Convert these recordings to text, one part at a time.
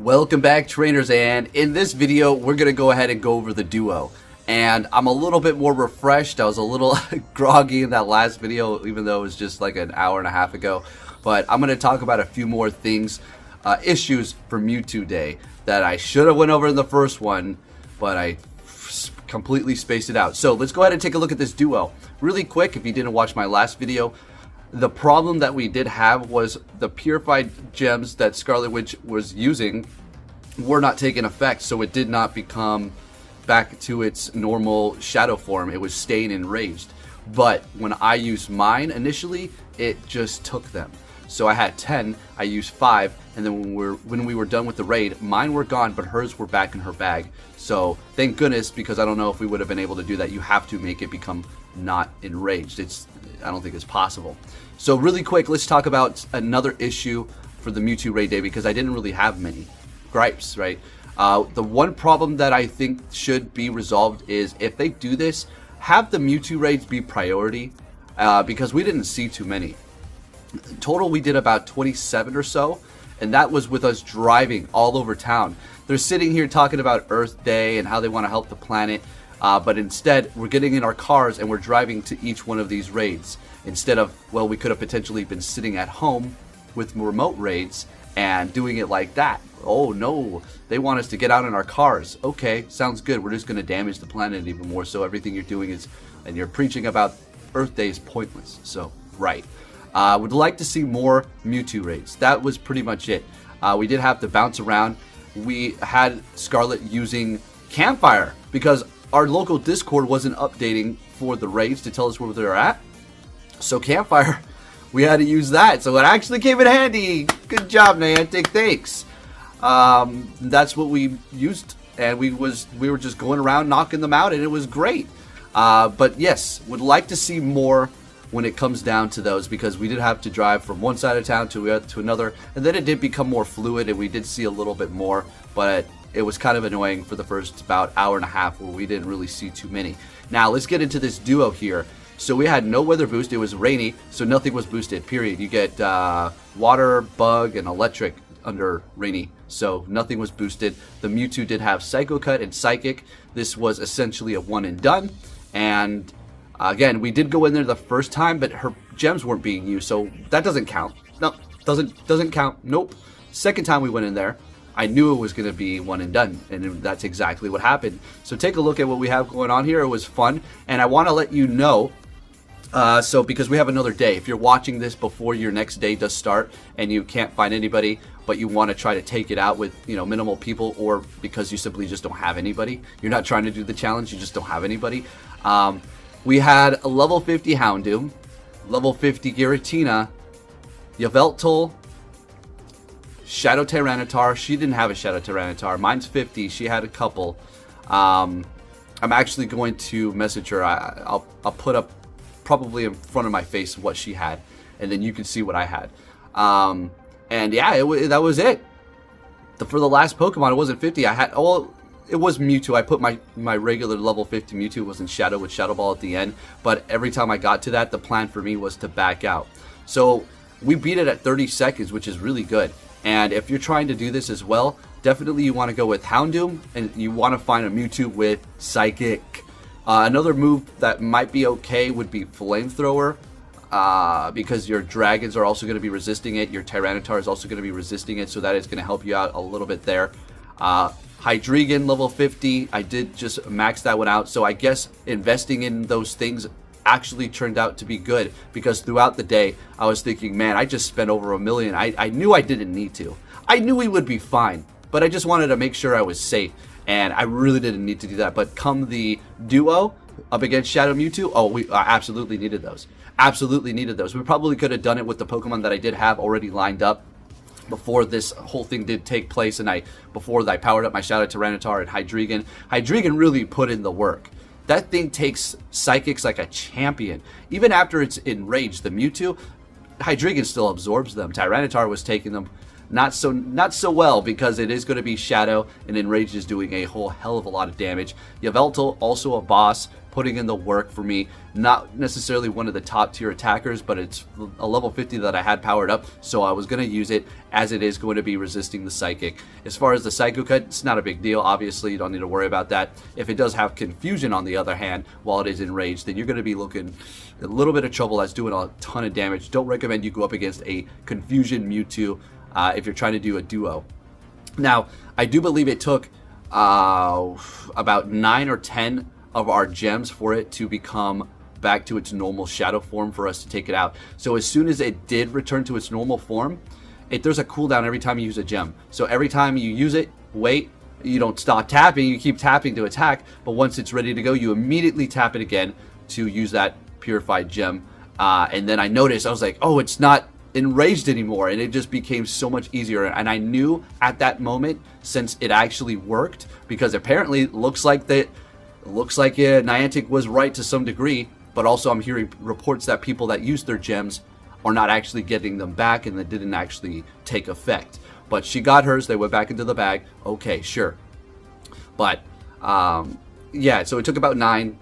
Welcome back, trainers, and in this video we're gonna go ahead and go over the duo. And I'm a little bit more refreshed. I was a little groggy in that last video, even though it was just like an hour and a half ago. But I'm gonna talk about a few more things, issues for Mewtwo Day that I should have went over in the first one, but I completely spaced it out. So let's go ahead and take a look at this duo really quick. If you didn't watch my last video, the problem that we did have was the purified gems that Scarlet Witch was using were not taking effect, so it did not become back to its normal shadow form. It was staying enraged. But when I used mine initially, it just took them. So I had 10, I used 5, and then when we were done with the raid, mine were gone, but hers were back in her bag. So thank goodness, because I don't know if we would have been able to do that. You have to make it become not enraged. I don't think it's possible. So really quick, let's talk about another issue for the Mewtwo Raid Day, because I didn't really have many gripes, right? The one problem that I think should be resolved is if they do this, have the Mewtwo Raids be priority, because we didn't see too many. Total, we did about 27 or so, and that was with us driving all over town. They're sitting here talking about Earth Day and how they want to help the planet, but instead we're getting in our cars and we're driving to each one of these raids. Instead of, well, we could have potentially been sitting at home with remote raids and doing it like that. Oh no, they want us to get out in our cars. Okay, sounds good. We're just going to damage the planet even more. So everything you're doing is, and you're preaching about Earth Day is pointless. So, right. Would like to see more Mewtwo raids. That was pretty much it. We did have to bounce around. We had Scarlet using Campfire because our local Discord wasn't updating for the raids to tell us where they're at. So Campfire, we had to use that. So it actually came in handy. Good job, Niantic. Thanks. That's what we used, and we were just going around knocking them out, and it was great. But yes, would like to see more when it comes down to those, because we did have to drive from one side of town to another, and then it did become more fluid, and we did see a little bit more, but it was kind of annoying for the first about hour and a half where we didn't really see too many. Now let's get into this duo here. So we had no weather boost. It was rainy, so nothing was boosted, period. You get water, bug, and electric under rainy, so nothing was boosted. The Mewtwo did have Psycho Cut and Psychic. This was essentially a one and done, and again, we did go in there the first time, but her gems weren't being used, so that doesn't count. No, doesn't count. Nope. Second time we went in there, I knew it was going to be one and done, and that's exactly what happened. So take a look at what we have going on here. It was fun, and I want to let you know, so because we have another day. If you're watching this before your next day does start and you can't find anybody, but you want to try to take it out with, you know, minimal people, or because you simply just don't have anybody, you're not trying to do the challenge, you just don't have anybody. We had a level 50 Houndoom, level 50 Giratina, Yveltal, Shadow Tyranitar. She didn't have a Shadow Tyranitar. Mine's 50. She had a couple. I'm actually going to message her. I'll put up probably in front of my face what she had, and then you can see what I had. And yeah, that was it. For the last Pokemon, it wasn't 50. I had, well, it was Mewtwo. I put my regular level 50 Mewtwo. It was in Shadow with Shadow Ball at the end, but every time I got to that, the plan for me was to back out. So we beat it at 30 seconds, which is really good. And if you're trying to do this as well, definitely you want to go with Houndoom, and you want to find a Mewtwo with Psychic. Another move that might be okay would be Flamethrower, because your dragons are also going to be resisting it. Your Tyranitar is also going to be resisting it, so that is going to help you out a little bit there. Hydreigon, level 50, I did just max that one out, so I guess investing in those things actually turned out to be good, because throughout the day I was thinking, man, I just spent over $1 million. I knew I didn't need to. I knew we would be fine, but I just wanted to make sure I was safe, and I really didn't need to do that. But come the duo up against Shadow Mewtwo, oh, we absolutely needed those. Absolutely needed those. We probably could have done it with the Pokemon that I did have already lined up before this whole thing did take place, and before I powered up my Shadow Tyranitar and Hydreigon. Hydreigon really put in the work. That thing takes Psychics like a champion. Even after it's enraged, the Mewtwo, Hydreigon still absorbs them. Tyranitar was taking them not so well, because it is going to be Shadow, and Enraged is doing a whole hell of a lot of damage. Yveltal, also a boss. putting in the work for me. Not necessarily one of the top tier attackers, but it's a level 50 that I had powered up, so I was going to use it, as it is going to be resisting the Psychic. As far as the Psycho Cut, it's not a big deal. Obviously, you don't need to worry about that. If it does have Confusion, on the other hand, while it is enraged, then you're going to be looking a little bit of trouble. That's doing a ton of damage. Don't recommend you go up against a Confusion Mewtwo if you're trying to do a duo. Now, I do believe it took about 9 or 10 of our gems for it to become back to its normal shadow form for us to take it out. So as soon as it did return to its normal form, there's a cooldown every time you use a gem. So every time you use it, wait, you don't stop tapping, you keep tapping to attack, but once it's ready to go, you immediately tap it again to use that purified gem. And then I noticed, I was like, oh, it's not enraged anymore, and it just became so much easier. And I knew at that moment, since it actually worked, because apparently it looks like Niantic was right to some degree, but also I'm hearing reports that people that use their gems are not actually getting them back, and that didn't actually take effect. But she got hers, they went back into the bag. Okay, sure. But yeah, so it took about 9,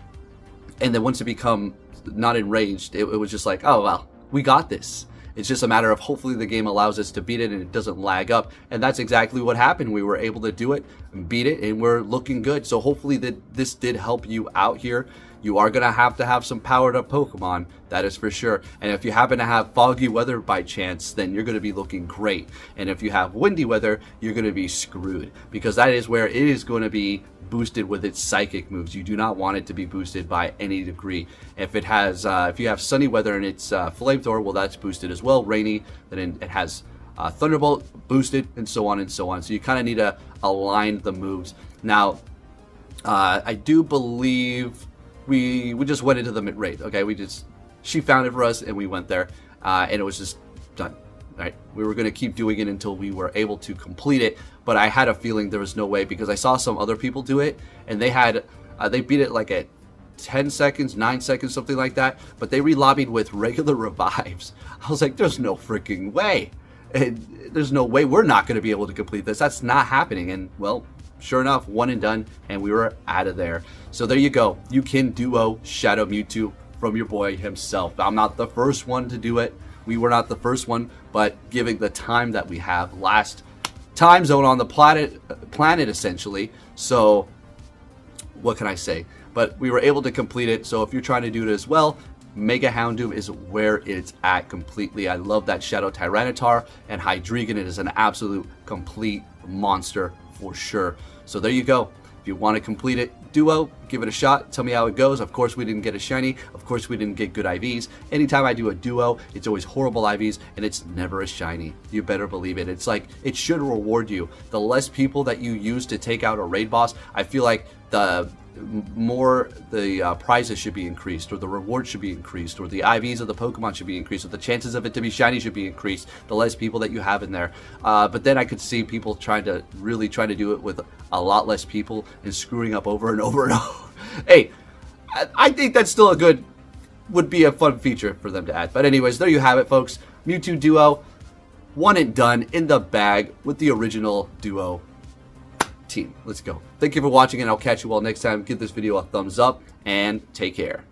and then once it become not enraged, it was just like, oh well, we got this. It's just a matter of hopefully the game allows us to beat it and it doesn't lag up. And that's exactly what happened. We were able to do it, beat it, and we're looking good. So hopefully this did help you out here. You are going to have some powered up Pokemon, that is for sure. And if you happen to have foggy weather by chance, then you're going to be looking great. And if you have windy weather, you're going to be screwed, because that is where it is going to be boosted with its psychic moves. You do not want it to be boosted by any degree. If it has, if you have sunny weather and it's flamethrower, well, that's boosted as well. Rainy, then it has thunderbolt boosted, and so on and so on. So you kind of need to align the moves. Now, I do believe we just went into the mid raid. Okay, she found it for us and we went there, and it was just done. Right, we were going to keep doing it until we were able to complete it, but I had a feeling there was no way, because I saw some other people do it, and they beat it like at 10 seconds, 9 seconds, something like that, but they re-lobbied with regular revives. I was like, there's no freaking way. There's no way we're not going to be able to complete this. That's not happening. And well, sure enough, one and done, and we were out of there. So there you go. You can duo Shadow Mewtwo from your boy himself. I'm not the first one to do it. We were not the first one, but given the time that we have, last time zone on the planet essentially. So what can I say? But we were able to complete it. So if you're trying to do it as well, Mega Houndoom is where it's at completely. I love that Shadow Tyranitar, and Hydreigon, it is an absolute complete monster for sure. So there you go. If you want to complete it, duo, give it a shot. Tell me how it goes. Of course, we didn't get a shiny. Of course, we didn't get good IVs. Anytime I do a duo, it's always horrible IVs, and it's never a shiny. You better believe it. It's like, it should reward you. The less people that you use to take out a raid boss, I feel like the more the prizes should be increased, or the rewards should be increased, or the IVs of the Pokemon should be increased, or the chances of it to be shiny should be increased, the less people that you have in there. But then I could see people really trying to do it with a lot less people and screwing up over and over and over. Hey, I think that's still would be a fun feature for them to add. But anyways, there you have it, folks. Mewtwo Duo, one and done, in the bag with the original Duo team. Let's go. Thank you for watching, and I'll catch you all next time. Give this video a thumbs up and take care.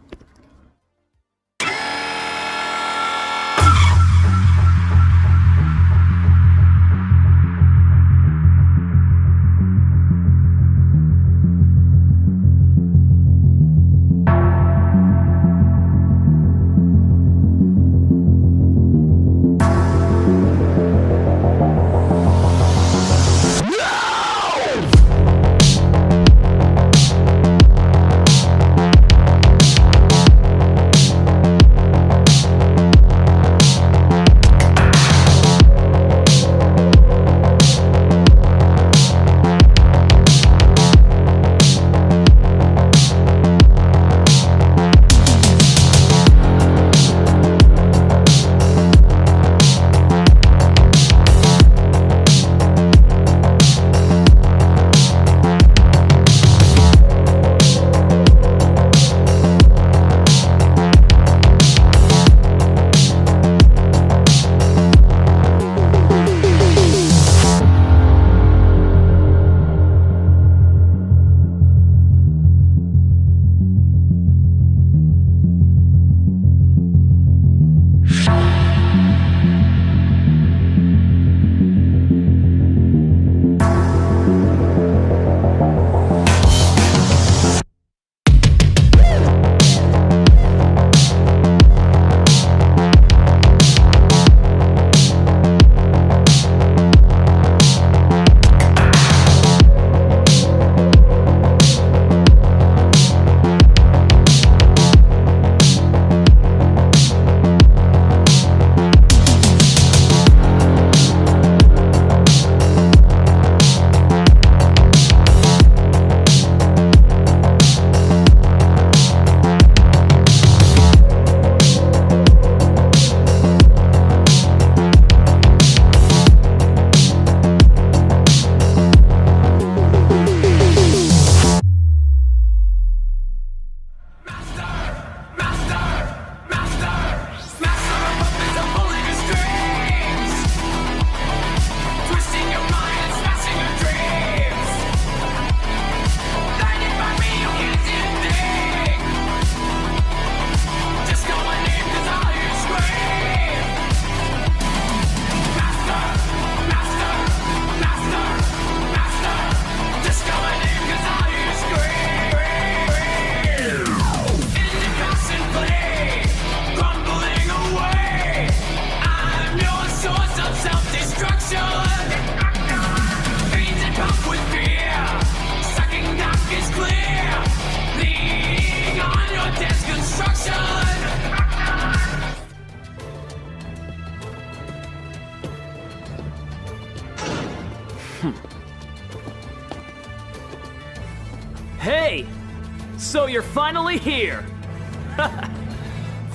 you're finally here!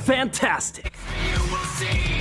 Fantastic! You will see